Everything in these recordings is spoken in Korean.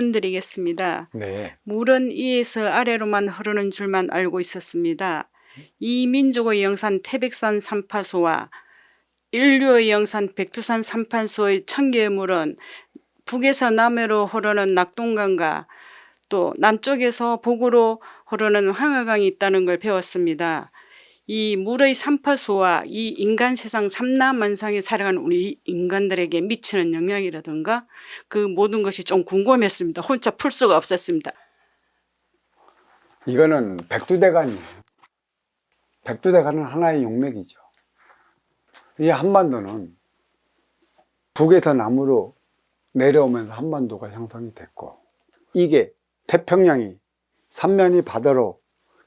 질문 드리겠습니다. 네. 물은 위에서 아래로만 흐르는 줄만 알고 있었습니다. 이 민족의 영산 태백산 삼파수와 인류의 영산 백두산 삼파수의 천개의 물은 북에서 남해로 흐르는 낙동강과 또 남쪽에서 북으로 흐르는 황하강이 있다는 걸 배웠습니다. 이 물의 삼파수와 이 인간 세상 삼라만상에 살아가는 우리 인간들에게 미치는 영향이라든가 그 모든 것이 좀 궁금했습니다. 혼자 풀 수가 없었습니다. 이거는 백두대간이에요. 백두대간은 하나의 용맥이죠. 이 한반도는 북에서 남으로 내려오면서 한반도가 형성이 됐고, 이게 태평양이 삼면이 바다로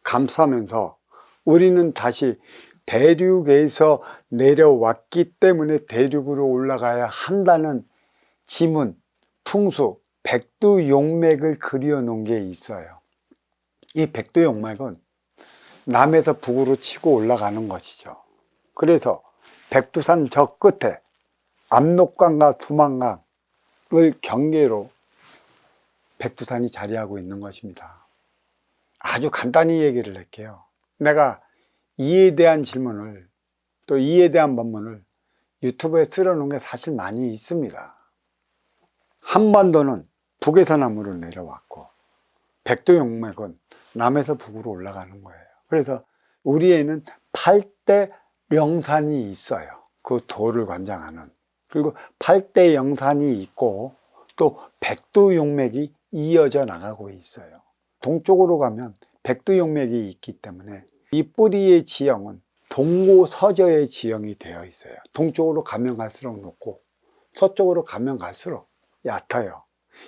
감싸면서 우리는 다시 대륙에서 내려왔기 때문에 대륙으로 올라가야 한다는 지문, 풍수, 백두용맥을 그려놓은 게 있어요. 이 백두용맥은 남에서 북으로 치고 올라가는 것이죠. 그래서 백두산 저 끝에 압록강과 두만강을 경계로 백두산이 자리하고 있는 것입니다. 아주 간단히 얘기를 할게요. 내가 이에 대한 질문을, 또 이에 대한 본문을 유튜브에 쓸어놓은 게 사실 많이 있습니다. 한반도는 북에서 남으로 내려왔고, 백두용맥은 남에서 북으로 올라가는 거예요. 그래서 우리에는 8대 영산이 있어요. 그 도를 관장하는. 그리고 8대 영산이 있고 또 백두용맥이 이어져 나가고 있어요. 동쪽으로 가면 백두용맥이 있기 때문에 이 뿌리의 지형은 동고서저의 지형이 되어 있어요. 동쪽으로 가면 갈수록 높고 서쪽으로 가면 갈수록 얕아요.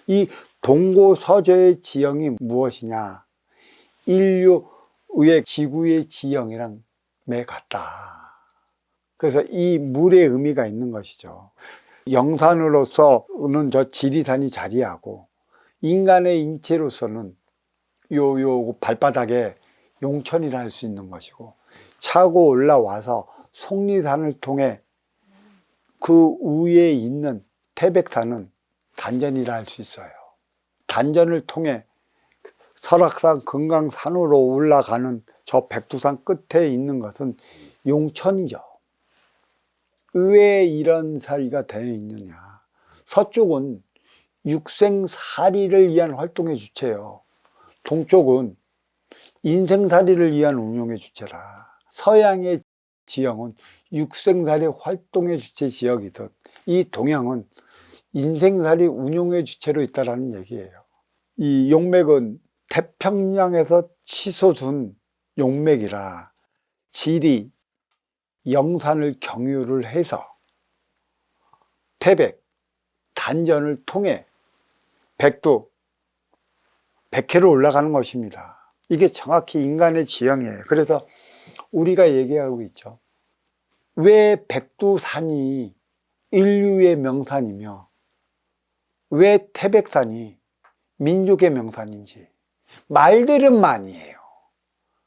이 동고서저의 지형이 무엇이냐? 인류의 지구의 지형이랑 매 같다. 그래서 이 물의 의미가 있는 것이죠. 영산으로서는 저 지리산이 자리하고, 인간의 인체로서는 요 발바닥에 용천이라 할 수 있는 것이고, 차고 올라와서 속리산을 통해 그 위에 있는 태백산은 단전이라 할 수 있어요. 단전을 통해 설악산 금강산으로 올라가는 저 백두산 끝에 있는 것은 용천이죠. 왜 이런 사리가 되어 있느냐? 서쪽은 육생살이를 위한 활동의 주체예요. 동쪽은 인생살이를 위한 운용의 주체라. 서양의 지형은 육생살이 활동의 주체 지역이듯 이 동양은 인생살이 운용의 주체로 있다는 얘기예요. 이 용맥은 태평양에서 치솟은 용맥이라 지리, 영산을 경유를 해서 태백, 단전을 통해 백두, 백회로 올라가는 것입니다. 이게 정확히 인간의 지형이에요. 그래서 우리가 얘기하고 있죠. 왜 백두산이 인류의 명산이며 왜 태백산이 민족의 명산인지 말들은 많이에요.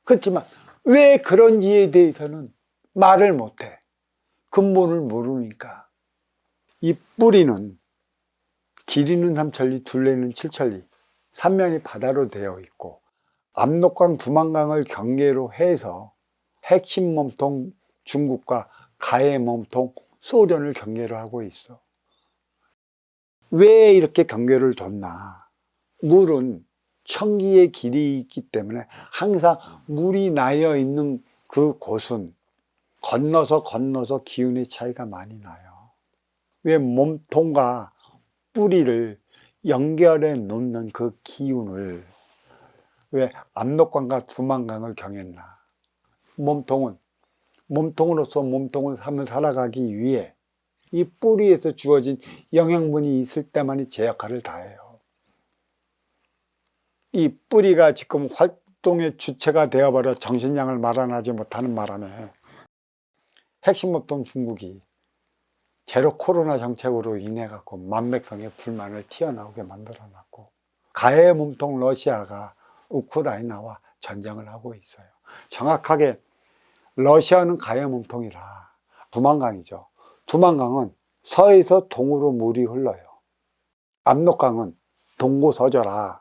그렇지만 왜 그런지에 대해서는 말을 못해. 근본을 모르니까. 이 뿌리는 길이는 3천리, 둘레는 7천리, 삼면이 바다로 되어 있고, 압록강, 두만강을 경계로 해서 핵심 몸통 중국과 가해 몸통 소련을 경계로 하고 있어. 왜 이렇게 경계를 뒀나? 물은 천기의 길이 있기 때문에 항상 물이 나여 있는 그 곳은 건너서 기운의 차이가 많이 나요. 왜 몸통과 뿌리를 연결해 놓는 그 기운을 왜 압록강과 두만강을 경했나? 몸통으로서 몸통을 삶을 살아가기 위해 이 뿌리에서 주어진 영양분이 있을 때만이 제 역할을 다해요. 이 뿌리가 지금 활동의 주체가 되어버려 정신량을 마련하지 못하는 바람에 핵심 몸통 중국이 제로 코로나 정책으로 인해 갖고 만백성의 불만을 튀어나오게 만들어 놨고, 가해 몸통 러시아가 우크라이나와 전쟁을 하고 있어요. 정확하게 러시아는 가해 몸통이라 두만강이죠. 두만강은 서에서 동으로 물이 흘러요. 압록강은 동고서저라.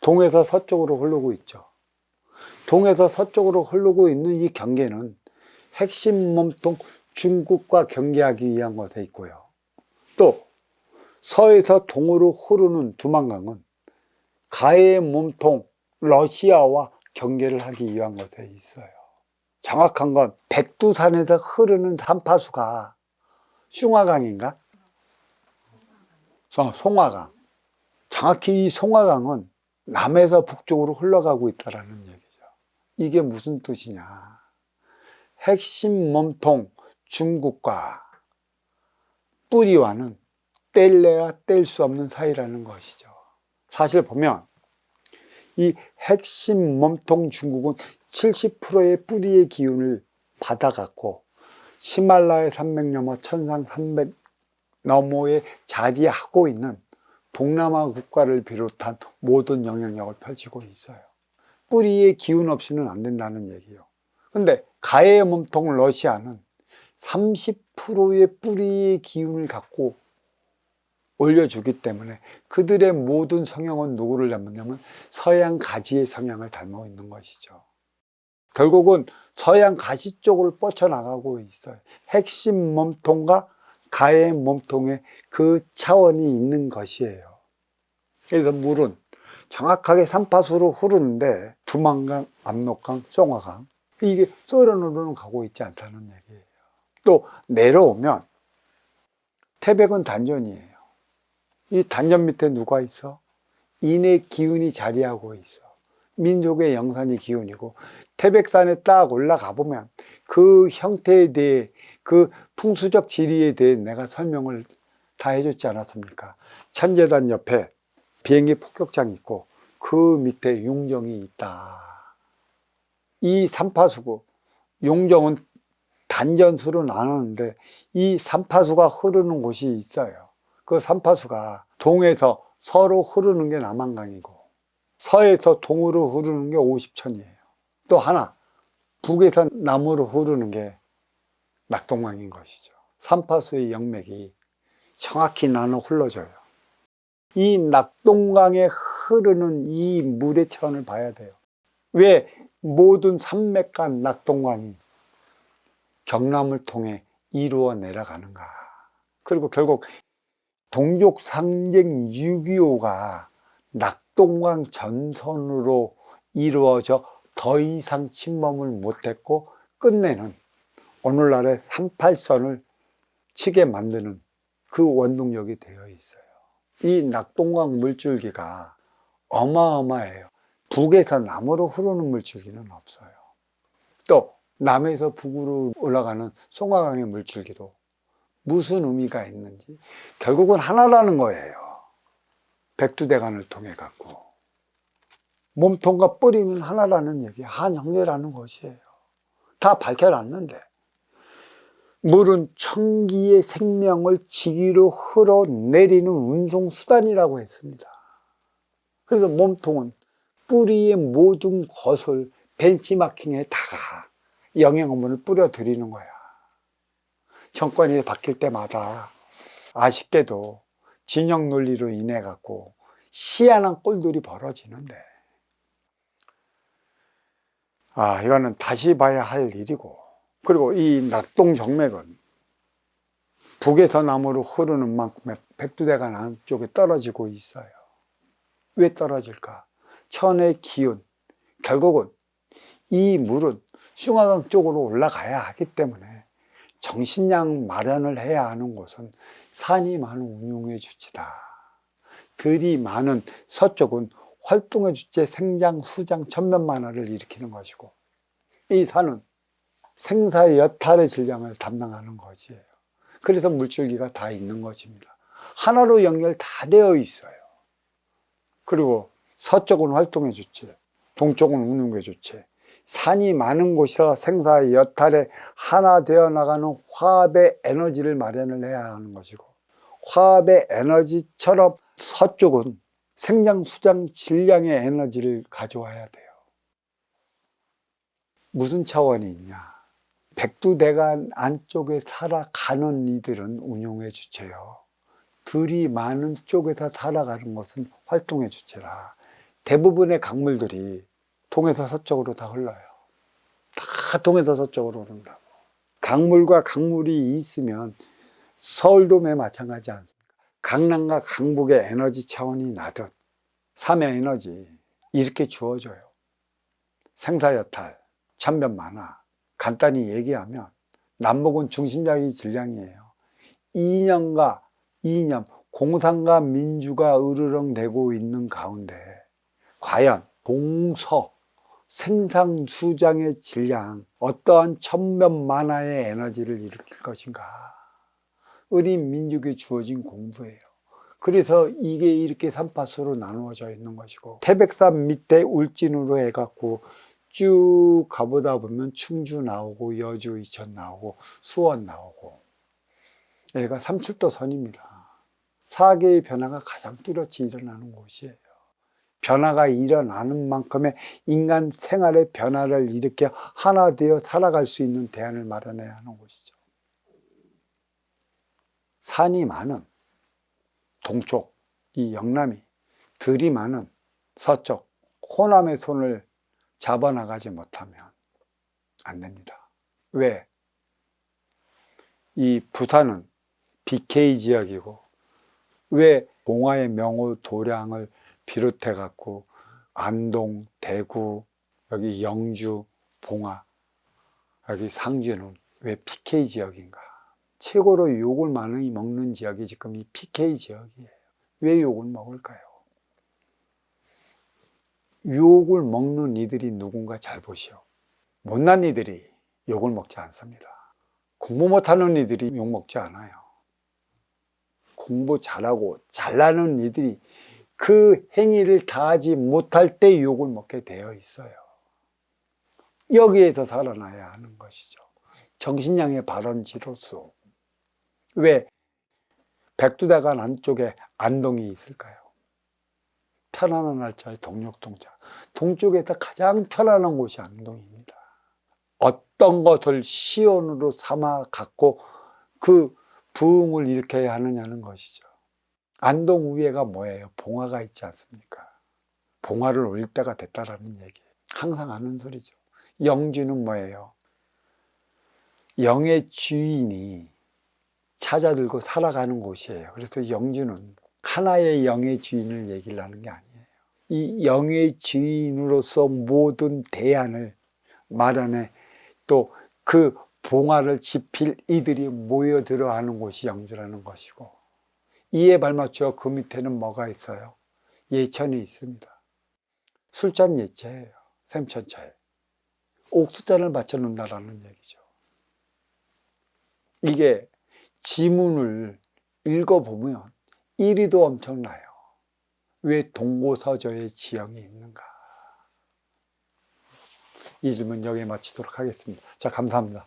동에서 서쪽으로 흐르고 있죠. 동에서 서쪽으로 흐르고 있는 이 경계는 핵심 몸통 중국과 경계하기 위한 것에 있고요. 또 서에서 동으로 흐르는 두만강은 가해의 몸통 러시아와 경계를 하기 위한 것에 있어요. 정확한 건 백두산에서 흐르는 한파수가 숭화강인가? 송화강. 정확히 이 송화강은 남에서 북쪽으로 흘러가고 있다는 얘기죠. 이게 무슨 뜻이냐? 핵심 몸통 중국과 뿌리와는 뗄래야 뗄 수 없는 사이라는 것이죠. 사실 보면 이 핵심 몸통 중국은 70%의 뿌리의 기운을 받아갖고 히말라야 산맥 너머 천상 산맥 너머에 자리하고 있는 동남아 국가를 비롯한 모든 영향력을 펼치고 있어요. 뿌리의 기운 없이는 안 된다는 얘기예요. 근데 가해의 몸통 러시아는 30%의 뿌리의 기운을 갖고 올려주기 때문에 그들의 모든 성향은 누구를 닮았냐면 서양 가지의 성향을 닮아 있는 것이죠. 결국은 서양 가지 쪽을 뻗쳐나가고 있어요. 핵심 몸통과 가해 몸통의 그 차원이 있는 것이에요. 그래서 물은 정확하게 삼파수로 흐르는데 두만강, 압록강, 송화강 이게 썰어놓으로는 가고 있지 않다는 얘기예요. 또 내려오면 태백은 단전이에요. 이 단전 밑에 누가 있어? 인의 기운이 자리하고 있어. 민족의 영산이 기운이고 태백산에 딱 올라가 보면 그 형태에 대해 그 풍수적 지리에 대해 내가 설명을 다 해줬지 않았습니까? 천재단 옆에 비행기 폭격장이 있고 그 밑에 용정이 있다. 이 삼파수고 용정은 단전수로 나누는데 이 삼파수가 흐르는 곳이 있어요. 그 삼파수가 동에서 서로 흐르는 게 남한강이고 서에서 동으로 흐르는 게 오십천이에요. 또 하나 북에서 남으로 흐르는 게 낙동강인 것이죠. 삼파수의 영맥이 정확히 나눠 흘러져요. 이 낙동강에 흐르는 이 물의 차원을 봐야 돼요. 왜 모든 산맥과 낙동강이 경남을 통해 이루어 내려가는가? 그리고 결국 동족 상쟁 6.25가 낙동강 전선으로 이루어져 더 이상 침범을 못했고 끝내는 오늘날의 38선을 치게 만드는 그 원동력이 되어 있어요. 이 낙동강 물줄기가 어마어마해요. 북에서 남으로 흐르는 물줄기는 없어요. 또 남에서 북으로 올라가는 송화강의 물줄기도 무슨 의미가 있는지 결국은 하나라는 거예요. 백두대간을 통해 갖고 몸통과 뿌리는 하나라는 얘기, 한형제라는 것이에요. 다 밝혀놨는데 물은 천기의 생명을 지기로 흘러내리는 운송수단이라고 했습니다. 그래서 몸통은 뿌리의 모든 것을 벤치마킹에다가 영양분을 뿌려드리는 거야. 정권이 바뀔 때마다 아쉽게도 진영 논리로 인해 갖고 희한한 꼴들이 벌어지는데 이거는 다시 봐야 할 일이고, 그리고 이 낙동 정맥은 북에서 남으로 흐르는 만큼의 백두대간 안쪽에 떨어지고 있어요. 왜 떨어질까? 천의 기운, 결국은 이 물은 숭화강 쪽으로 올라가야 하기 때문에 정신량 마련을 해야 하는 곳은 산이 많은 운용의 주체다. 들이 많은 서쪽은 활동의 주체 생장, 수장, 천면만화를 일으키는 것이고 이 산은 생사 여탈의 질량을 담당하는 것이에요. 그래서 물줄기가 다 있는 것입니다. 하나로 연결 다 되어 있어요. 그리고 서쪽은 활동의 주체, 동쪽은 운용의 주체, 산이 많은 곳이라 생사 여탈에 하나 되어 나가는 화합의 에너지를 마련을 해야 하는 것이고, 화합의 에너지처럼 서쪽은 생장, 수장, 질량의 에너지를 가져와야 돼요. 무슨 차원이 있냐? 백두대간 안쪽에 살아가는 이들은 운용의 주체요. 들이 많은 쪽에서 살아가는 것은 활동의 주체라. 대부분의 강물들이 동에서 서쪽으로 다 흘러요. 다 동에서 서쪽으로 흐른다고. 강물과 강물이 있으면 서울도매 마찬가지 않습니까? 강남과 강북의 에너지 차원이 나듯 삼의 에너지 이렇게 주어져요. 생사여탈, 천변만화. 간단히 얘기하면 남북은 중심자의 질량이에요. 이념과 이념, 공산과 민주가 으르렁대고 있는 가운데 과연 동서 생상수장의 질량, 어떠한 천변만화의 에너지를 일으킬 것인가. 어린 민족에 주어진 공부예요. 그래서 이게 이렇게 삼파수로 나누어져 있는 것이고, 태백산 밑에 울진으로 해갖고 쭉 가보다 보면 충주 나오고 여주 이천 나오고 수원 나오고, 얘가 삼칠도 선입니다. 사계의 변화가 가장 뚜렷이 일어나는 곳이에요. 변화가 일어나는 만큼의 인간 생활의 변화를 일으켜 하나 되어 살아갈 수 있는 대안을 마련해야 하는 곳이죠. 산이 많은 동쪽, 이 영남이, 들이 많은 서쪽, 호남의 손을 잡아나가지 못하면 안 됩니다. 왜? 이 부산은 BK 지역이고, 왜 봉화의 명호 도량을 비롯해 갖고 안동, 대구, 여기 영주, 봉화, 여기 상주는 왜 PK 지역인가? 최고로 욕을 많이 먹는 지역이 지금 이 PK 지역이에요. 왜 욕을 먹을까요? 욕을 먹는 이들이 누군가 잘 보시오. 못난 이들이 욕을 먹지 않습니다. 공부 못하는 이들이 욕 먹지 않아요. 공부 잘하고 잘나는 이들이 그 행위를 다하지 못할 때 욕을 먹게 되어 있어요. 여기에서 살아나야 하는 것이죠. 정신량의 발원지로서. 왜 백두대간 안쪽에 안동이 있을까요? 편안한 날짜의 동력동자. 동쪽에서 가장 편안한 곳이 안동입니다. 어떤 것을 시온으로 삼아 갖고 그 부흥을 일으켜야 하느냐는 것이죠. 안동 위에가 뭐예요? 봉화가 있지 않습니까? 봉화를 올릴 때가 됐다라는 얘기예요. 항상 하는 소리죠. 영주는 뭐예요? 영의 주인이 찾아들고 살아가는 곳이에요. 그래서 영주는 하나의 영의 주인을 얘기를 하는 게 아니에요. 이 영의 주인으로서 모든 대안을 마련해 또 그 봉화를 지필 이들이 모여들어 하는 곳이 영주라는 것이고, 이에 발맞춰 그 밑에는 뭐가 있어요? 예천이 있습니다. 술잔 예체예요. 샘천차에 옥수잔을 맞춰 놓는다라는 얘기죠. 이게 지문을 읽어보면 이리도 엄청나요. 왜 동고서저의 지형이 있는가? 이 질문 여기에 마치도록 하겠습니다. 자, 감사합니다.